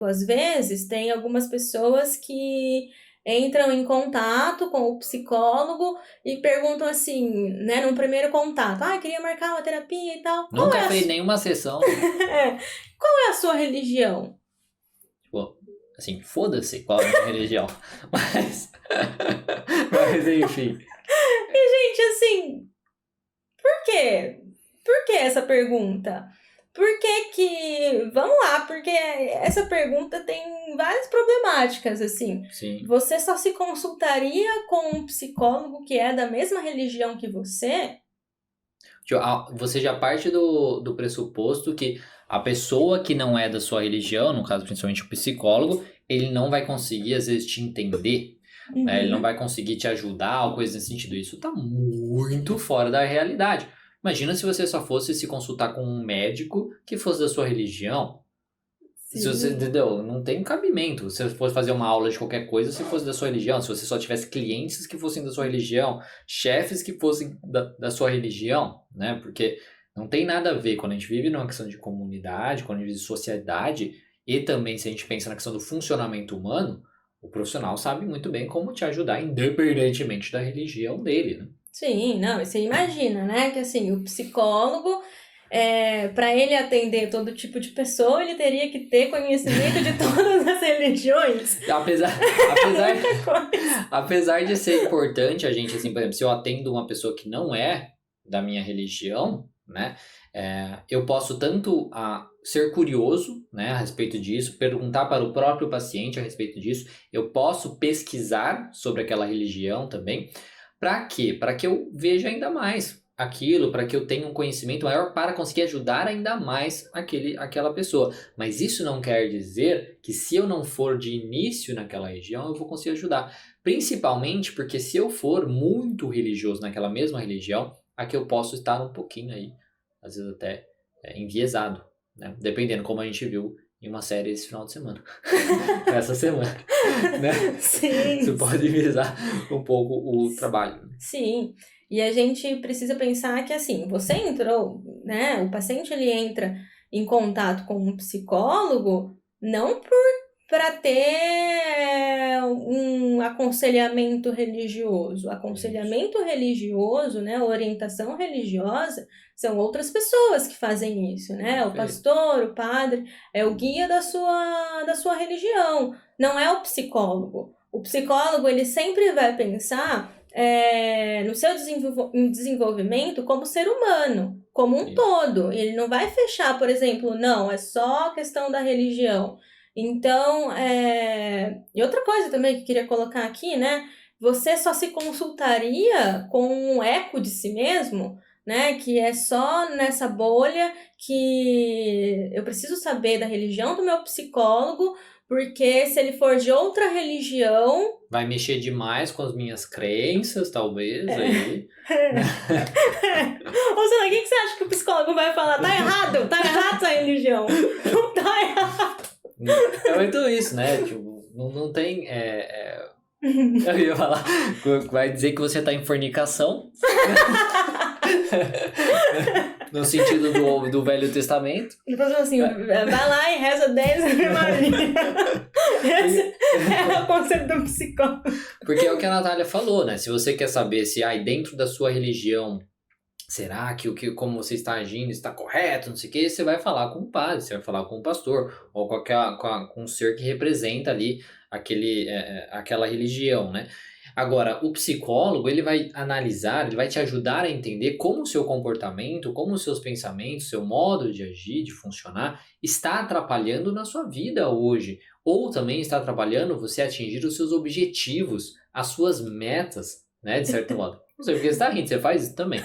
Às vezes, tem algumas pessoas que entram em contato com o psicólogo e perguntam assim, né, num primeiro contato, queria marcar uma terapia e tal. Nunca fez nenhuma sessão. Qual é a sua religião? Tipo, assim, foda-se qual é a minha religião. Mas, mas enfim. Gente, assim, por quê? Por que essa pergunta? Vamos lá, porque essa pergunta tem várias problemáticas, assim. Sim. Você só se consultaria com um psicólogo que é da mesma religião que você? Você já parte do pressuposto que a pessoa que não é da sua religião, no caso principalmente o psicólogo, ele não vai conseguir às vezes te entender, né? Ele não vai conseguir te ajudar ou coisa nesse sentido. Isso tá muito fora da realidade. Imagina se você só fosse se consultar com um médico que fosse da sua religião. Se você, entendeu? Não tem cabimento. Se você fosse fazer uma aula de qualquer coisa, se fosse da sua religião, se você só tivesse clientes que fossem da sua religião, chefes que fossem da sua religião, né? Porque não tem nada a ver quando a gente vive numa questão de comunidade, quando a gente vive de sociedade, e também se a gente pensa na questão do funcionamento humano, o profissional sabe muito bem como te ajudar, independentemente da religião dele, né? Sim, não, você imagina, né, que assim, o psicólogo, para ele atender todo tipo de pessoa, ele teria que ter conhecimento de todas as religiões. Apesar de ser importante a gente, assim, por exemplo, se eu atendo uma pessoa que não é da minha religião, né, eu posso tanto ser curioso, né, a respeito disso, perguntar para o próprio paciente a respeito disso, eu posso pesquisar sobre aquela religião também. Para quê? Para que eu veja ainda mais aquilo, para que eu tenha um conhecimento maior para conseguir ajudar ainda mais aquela pessoa. Mas isso não quer dizer que se eu não for de início naquela região, eu vou conseguir ajudar. Principalmente porque se eu for muito religioso naquela mesma religião, aqui eu posso estar um pouquinho aí, às vezes até enviesado, né? Dependendo como a gente viu em uma série esse final de semana. Essa semana, né? Sim. Isso pode enviesar um pouco o trabalho. Sim. E a gente precisa pensar que, assim, você entrou, né? O paciente, ele entra em contato com um psicólogo não para ter um aconselhamento religioso. Aconselhamento religioso, né? Orientação religiosa são outras pessoas que fazem isso, né? O pastor, o padre, é o guia da sua religião, não é o psicólogo. O psicólogo, ele sempre vai pensar no seu desenvolvimento como ser humano, como um todo. Ele não vai fechar, por exemplo, não, é só a questão da religião. Então, e outra coisa também que eu queria colocar aqui, né? Você só se consultaria com um eco de si mesmo, né? Que é só nessa bolha que eu preciso saber da religião do meu psicólogo, porque se ele for de outra religião... Vai mexer demais com as minhas crenças, talvez, aí. Ou seja, o que você acha que o psicólogo vai falar? Tá errado essa religião. Não tá errado. É muito isso, né? Tipo, não tem... Eu ia falar, vai dizer que você tá em fornicação. No sentido do Velho Testamento. Então, assim, vai lá e reza 10 Ave Maria. Esse é o conceito do psicólogo. Porque é o que a Natália falou, né? Se você quer saber se dentro da sua religião, será que como você está agindo está correto, não sei o que, você vai falar com o padre, você vai falar com o pastor, ou com um ser que representa ali aquela religião, né? Agora, o psicólogo, ele vai analisar, ele vai te ajudar a entender como o seu comportamento, como os seus pensamentos, seu modo de agir, de funcionar, está atrapalhando na sua vida hoje. Ou também está atrapalhando você atingir os seus objetivos, as suas metas, né, de certo modo. Não sei porque você está rindo, você faz isso também.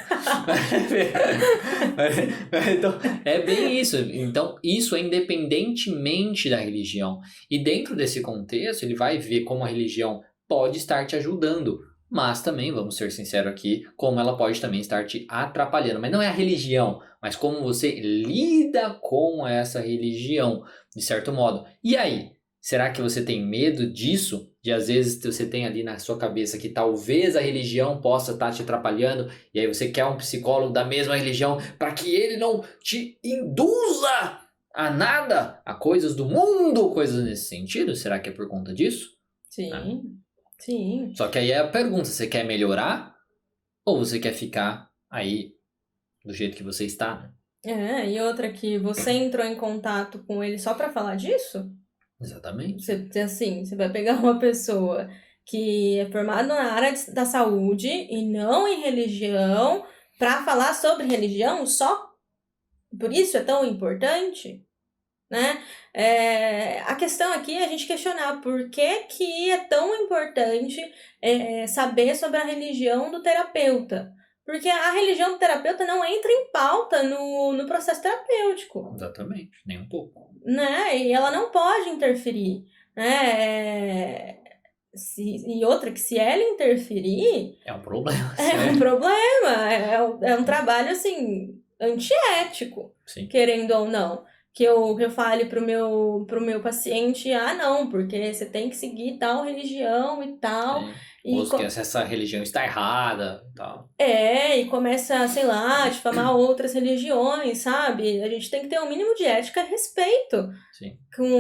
Então, é bem isso. Então, isso é independentemente da religião. E dentro desse contexto, ele vai ver como a religião pode estar te ajudando, mas também, vamos ser sinceros aqui, como ela pode também estar te atrapalhando. Mas não é a religião, mas como você lida com essa religião, de certo modo. E aí, será que você tem medo disso? De às vezes você tem ali na sua cabeça que talvez a religião possa estar te atrapalhando, e aí você quer um psicólogo da mesma religião para que ele não te induza a nada, a coisas do mundo, coisas nesse sentido? Será que é por conta disso? Sim, sim. Só que aí é a pergunta, você quer melhorar ou você quer ficar aí do jeito que você está? E outra que você entrou em contato com ele só pra falar disso? Exatamente. Você vai pegar uma pessoa que é formada na área da saúde e não em religião pra falar sobre religião só? Por isso é tão importante? Né? A questão aqui é a gente questionar por que é tão importante saber sobre a religião do terapeuta. Porque a religião do terapeuta não entra em pauta no processo terapêutico. Exatamente, nem um pouco. Né? E ela não pode interferir. Né? E outra, que se ela interferir... É um problema. É um problema. É um trabalho, assim, antiético. Sim. Querendo ou não. Que eu fale pro meu paciente, não, porque você tem que seguir tal religião e tal. Ou que essa religião está errada e tal. E começa, sei lá, a difamar outras religiões, sabe? A gente tem que ter um mínimo de ética e respeito. Sim.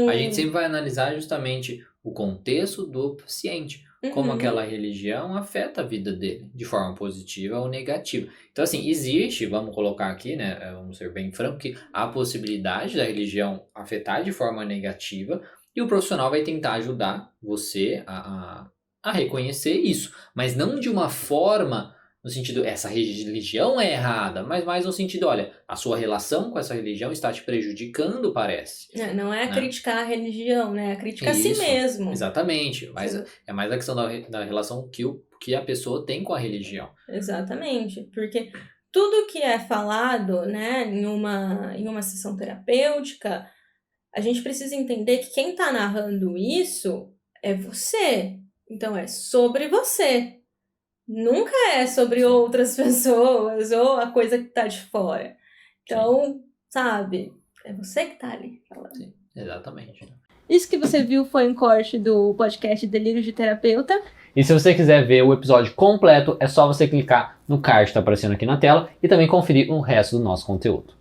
A gente sempre vai analisar justamente o contexto do paciente. Como aquela religião afeta a vida dele, de forma positiva ou negativa. Então, assim, existe, vamos colocar aqui, né, vamos ser bem franco, que a possibilidade da religião afetar de forma negativa e o profissional vai tentar ajudar você a reconhecer isso, mas não de uma forma no sentido, essa religião é errada, mas mais no sentido, olha, a sua relação com essa religião está te prejudicando, parece. Não é criticar a religião, né? É criticar a si mesmo. Exatamente, mas é mais a questão da relação que a pessoa tem com a religião. Exatamente, porque tudo que é falado, né, em uma sessão terapêutica, a gente precisa entender que quem está narrando isso é você. Então é sobre você. Nunca é sobre outras pessoas ou a coisa que tá de fora. Então, sabe, é você que tá ali falando. Sim, exatamente. Isso que você viu foi um corte do podcast Delírios de Terapeuta. E se você quiser ver o episódio completo, é só você clicar no card que está aparecendo aqui na tela e também conferir o resto do nosso conteúdo.